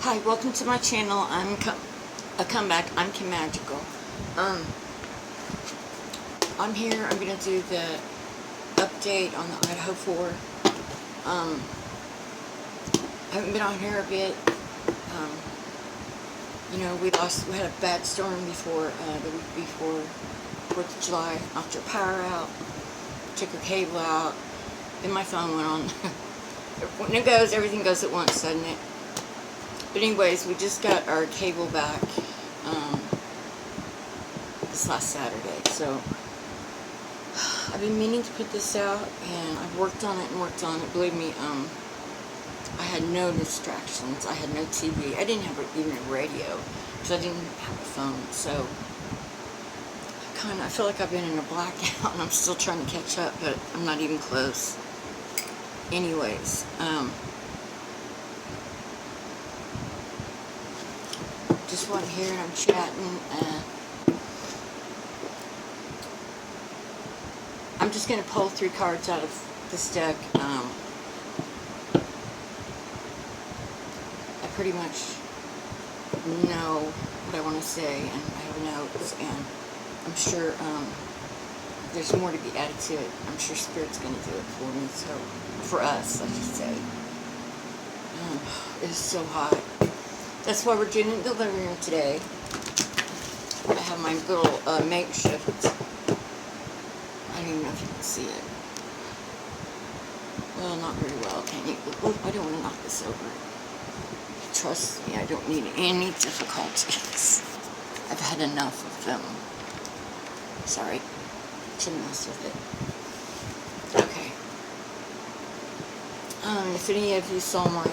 Hi, welcome to my channel. I'm a comeback. I'm Kim Magical. I'm here. I'm gonna do the update on the Idaho 4. I haven't been on here a bit. We had a bad storm before the week before 4th of July. Knocked our power out. Took our cable out. Then my phone went on. When it goes, everything goes at once, doesn't it? But anyways, we just got our cable back this last Saturday. So I've been meaning to put this out, and I've worked on it and worked on it. Believe me, I had no distractions. I had no TV. I didn't have even a radio because I didn't have a phone. So I feel like I've been in a blackout, and I'm still trying to catch up, but I'm not even close. Anyways, just one here, and I'm chatting. I'm just going to pull 3 cards out of this deck. I pretty much know what I want to say, and I have notes, and I'm sure there's more to be added to it. I'm sure Spirit's going to do it for me, so for us, I should say. It is so hot. That's why we're doing it in the living room today. I have my little makeshift. I don't even know if you can see it. Well, not very well, can you? Oh, I don't want to knock this over. Trust me, I don't need any difficulties. I've had enough of them. Sorry. Shouldn't mess with it. Okay. If any of you saw my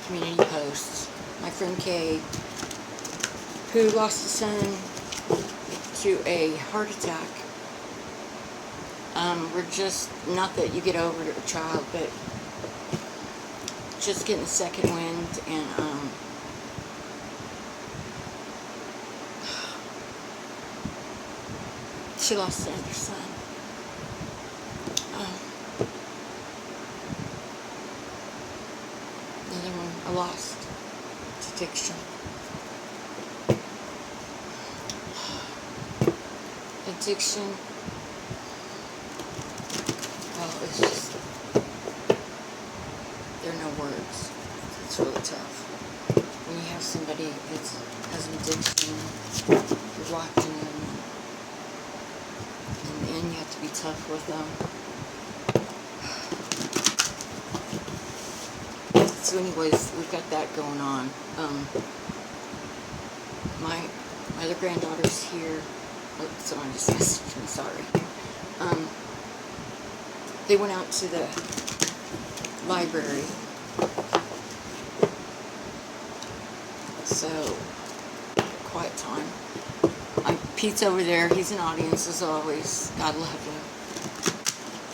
community posts, my friend Kay, who lost a son to a heart attack. We're just, not that you get over a child, but just getting a second wind, and she lost another son. Another one I lost to addiction. Addiction. Well, it's just, there are no words. It's really tough. When you have somebody that has an addiction, you're watching them, and in the end you have to be tough with them. So anyways, we've got that going on. My other granddaughter's here. Oh, someone just messaged me, sorry. They went out to the library. So, quiet time. Pete's over there. He's an audience as always. God love him.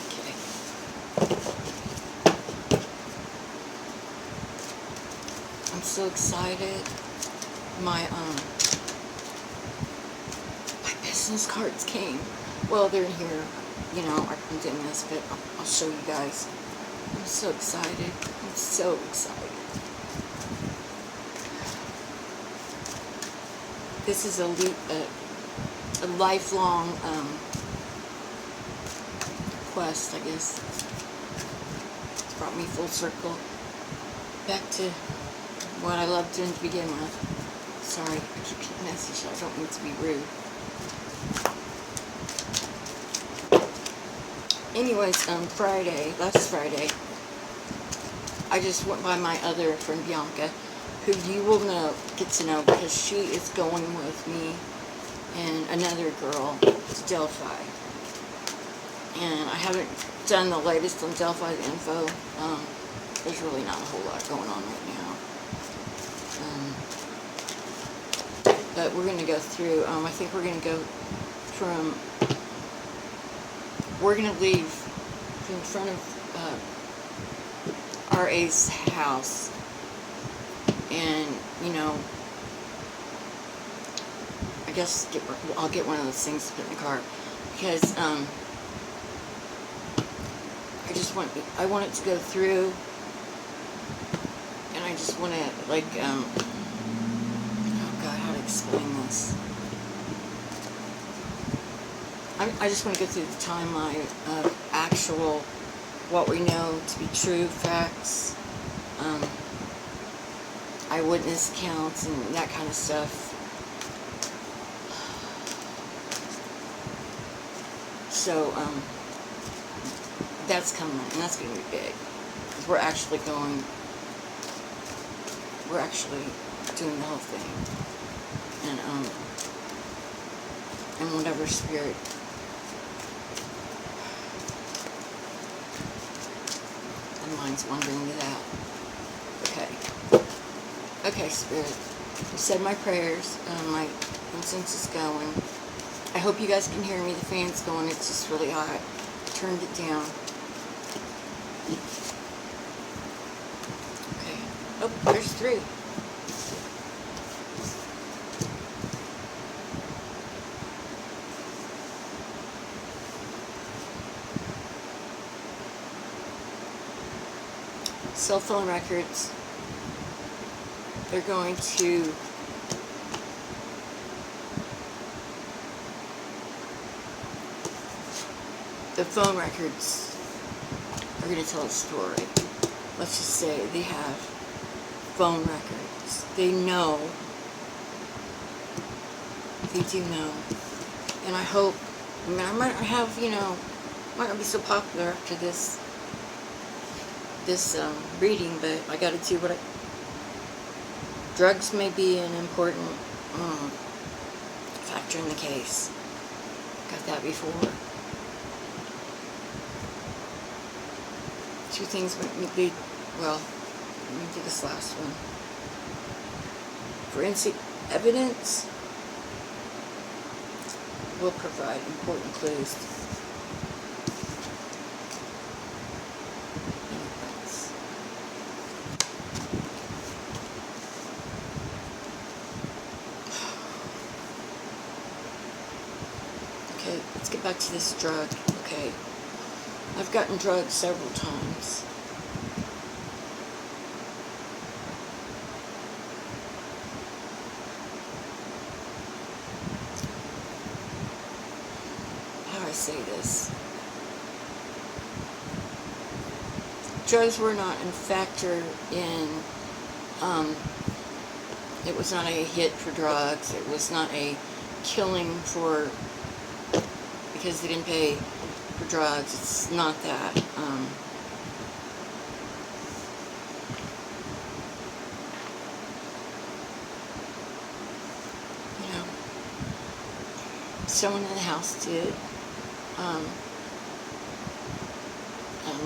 Okay. I'm so excited. My business cards came. Well, they're in here. You know, I'm doing this, but I'll show you guys. I'm so excited. I'm so excited. This is a lifelong quest, I guess. It's brought me full circle back to what I loved doing to begin with. Sorry, I keep getting messages. I don't mean to be rude. Anyways, last Friday, I just went by my other friend Bianca, who you will get to know because she is going with me and another girl to Delphi. And I haven't done the latest on Delphi info. There's really not a whole lot going on right now. But we're going to go through, I think we're going to go from, we're going to leave in front of RA's house, and, you know, I guess I'll get one of those things to put in the car, because I want it to go through I just want to, like, oh God, how to explain this? I just want to go through the timeline of actual, what we know to be true facts, eyewitness accounts, and that kind of stuff. So, that's coming, and that's going to be big. Because we're actually doing the whole thing. And whatever spirit and mind's wandering to that. Okay, Spirit. I said my prayers. My incense is going. I hope you guys can hear me. The fan's going. It's just really hot. I turned it down. Okay. Oh, there's 3. Cell phone records. They're going to the phone records are going to tell a story. Let's just say they have phone records. They know. They do know. And I hope, I mean, I might not have, might not be so popular after this reading, but I got to do what drugs may be an important factor in the case. Got that before. 2 things would be, well, let me do this last one. Forensic evidence will provide important clues. Okay, let's get back to this drug. Okay, I've gotten drugged several times. How do I say this? Drugs were not a factor in, it was not a hit for drugs. It was not a killing for, because they didn't pay for drugs. It's not that. Someone in the house did.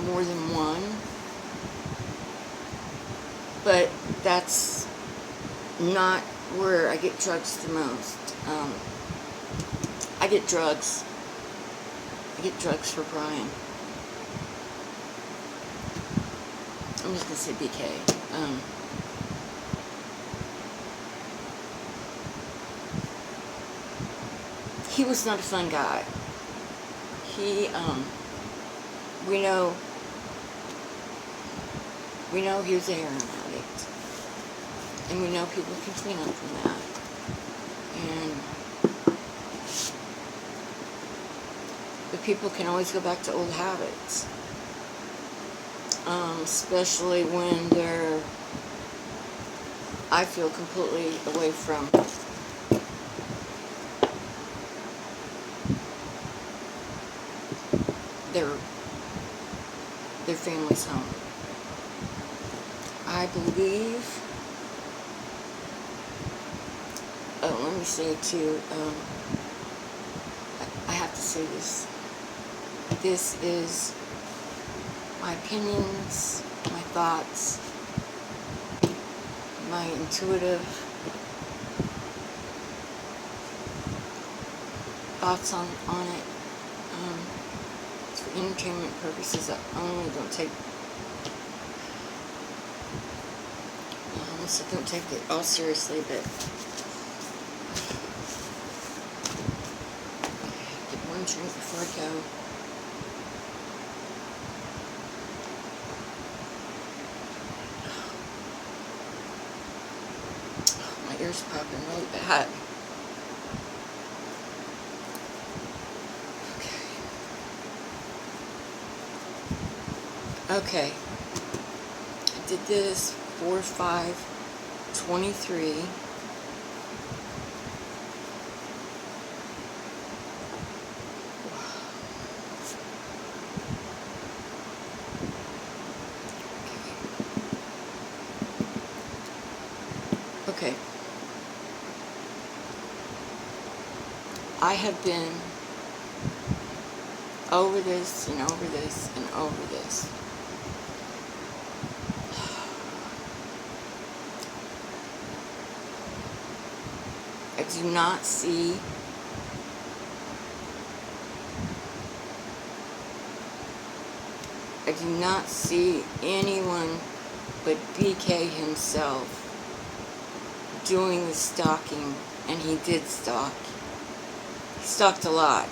More than one. But that's not where I get drugs the most. I get drugs for Brian. I'm just going to say BK. He was not a fun guy. He, we know he was a heroin addict. And we know people can clean up from that. And the people can always go back to old habits. Especially when they're, I feel, completely away from their family's home. I believe, let me say it too, I have to say this. This is my opinions, my thoughts, my intuitive thoughts on it. It's for entertainment purposes. I only don't take, I don't take it all seriously, but get one drink before I go. ears popping really bad. Okay. I did this 4/5/23. Okay. I have been over this and over this and over this. I do not see anyone but BK himself doing the stalking, and he did stalk. He stalked a lot.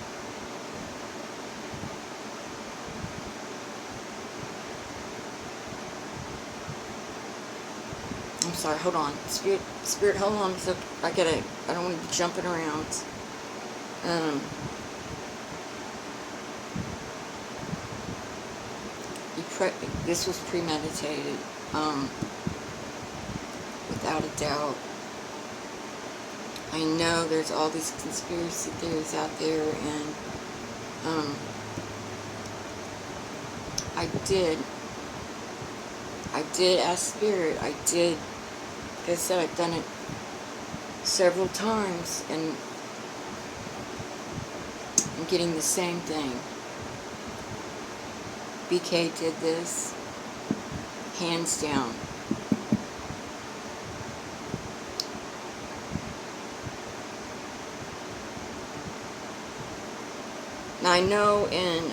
I'm sorry, hold on. Spirit, hold on. So I don't want to be jumping around. This was premeditated, without a doubt. I know there's all these conspiracy theories out there, and I did ask Spirit. Like I said, I've done it several times, and I'm getting the same thing. BK did this, hands down. Now, I know in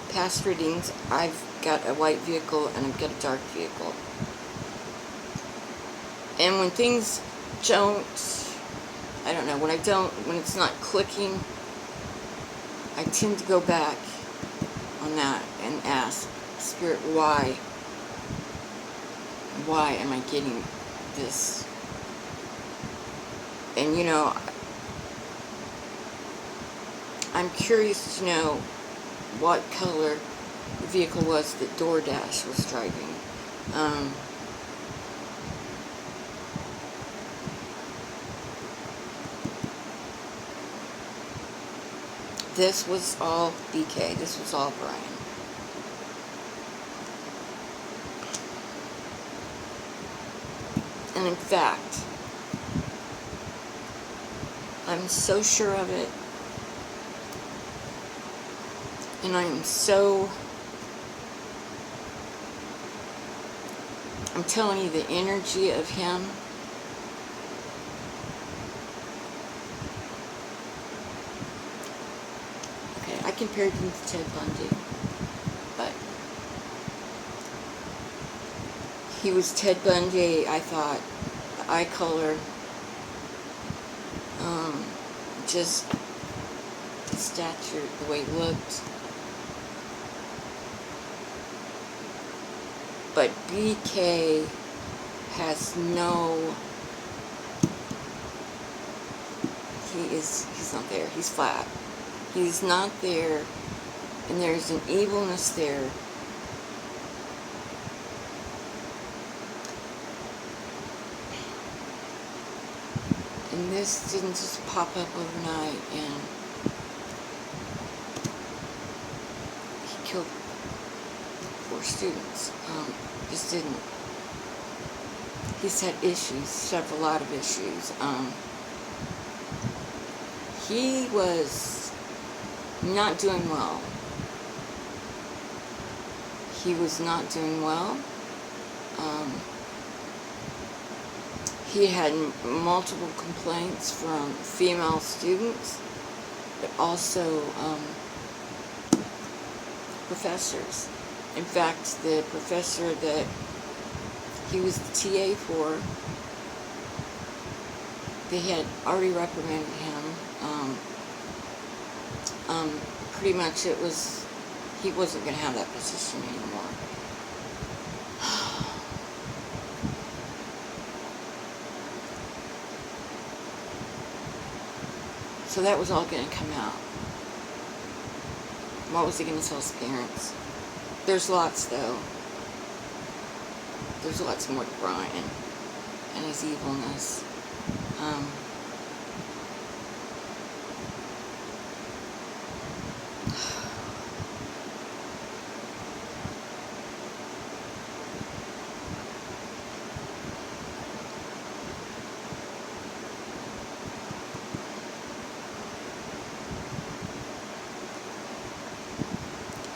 past readings, I've got a white vehicle and I've got a dark vehicle. And when things don't, I don't know, when it's not clicking, I tend to go back on that and ask Spirit, why am I getting this? And you know, I'm curious to know what color the vehicle was that DoorDash was driving. This was all BK. This was all Brian. And in fact, I'm so sure of it. And I'm telling you, the energy of him, okay, I compared him to Ted Bundy, but he was Ted Bundy. I thought the eye color, just the stature, the way he looked. But BK has no, he's not there. He's flat. He's not there, and there's an evilness there. And this didn't just pop up overnight, and he killed 4 students. Just didn't. He's had issues, a lot of issues. He was not doing well. He was not doing well. He had multiple complaints from female students, but also professors. In fact, the professor that he was the TA for, they had already reprimanded him. Pretty much he wasn't going to have that position anymore. So that was all going to come out. What was he going to tell his parents? There's lots, though. There's lots more to Brian and his evilness.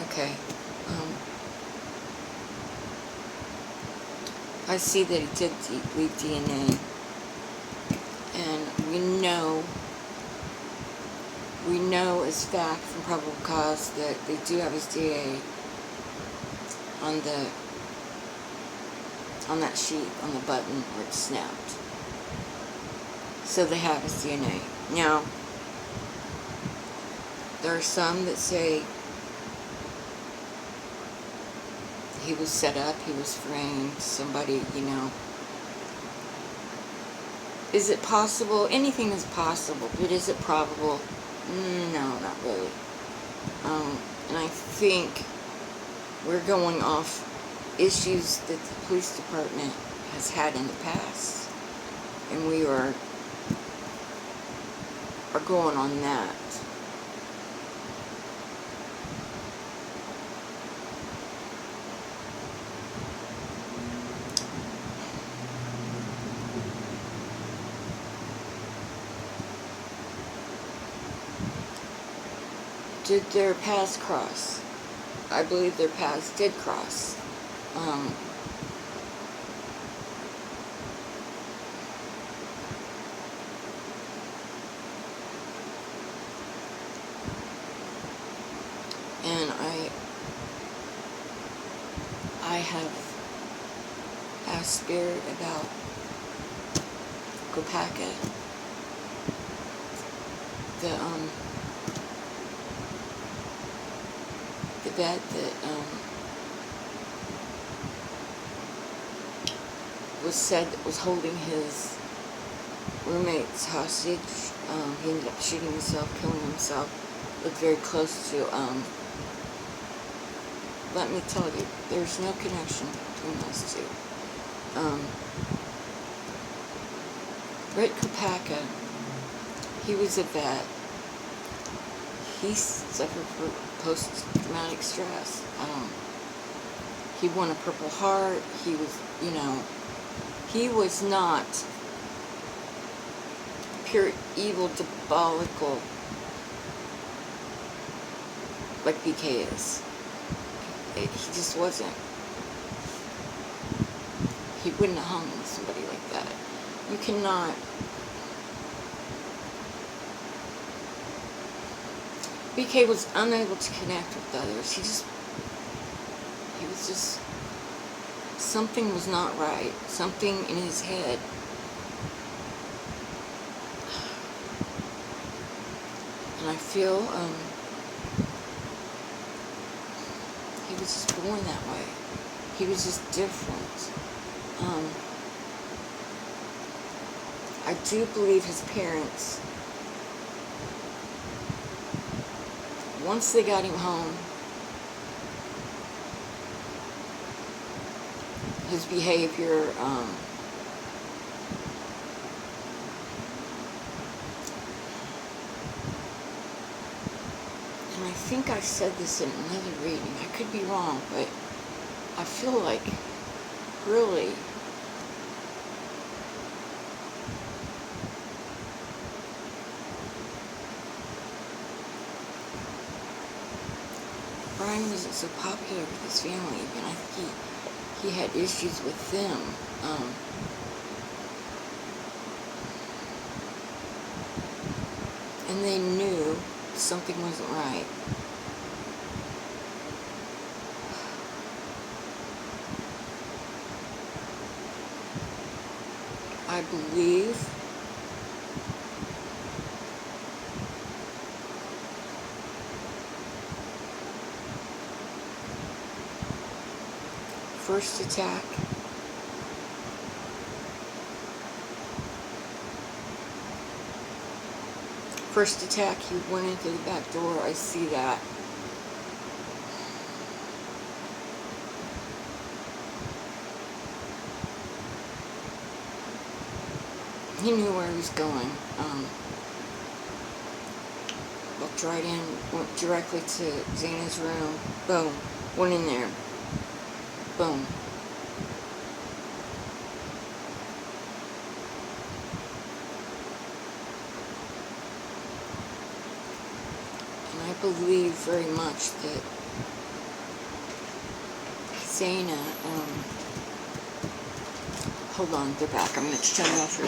Okay. I see that he did leave DNA, and we know as fact from probable cause that they do have his DNA on that sheet, on the button where it's snapped. So they have his DNA. Now, there are some that say he was set up, he was framed, somebody, Is it possible? Anything is possible, but is it probable? No, not really. And I think we're going off issues that the police department has had in the past, and we are going on that. Did their paths cross? I believe their paths did cross. And I have asked Spirit about Kohberger, the vet that was holding his roommates hostage. He ended up shooting himself, killing himself. Looked very close to. Let me tell you, there's no connection between those two. Kohberger, he was a vet. He suffered from post-traumatic stress. He won a Purple Heart. He was, he was not pure evil, diabolical like BK is. He just wasn't. He wouldn't have hung with somebody like that. You cannot. BK was unable to connect with others. He was just, something was not right. Something in his head. And I feel, he was just born that way. He was just different. I do believe his parents, once they got him home, his behavior, and I think I said this in another reading, I could be wrong, but I feel like, really, Brian wasn't so popular with his family, and I think he had issues with them. And they knew something wasn't right. I believe first attack first attack, he went into the back door. I see that. He knew where he was going. Walked right in, went directly to Xana's room. Boom. Went in there. Boom. And I believe very much that Xana, hold on, they're back. I'm going to turn it off for a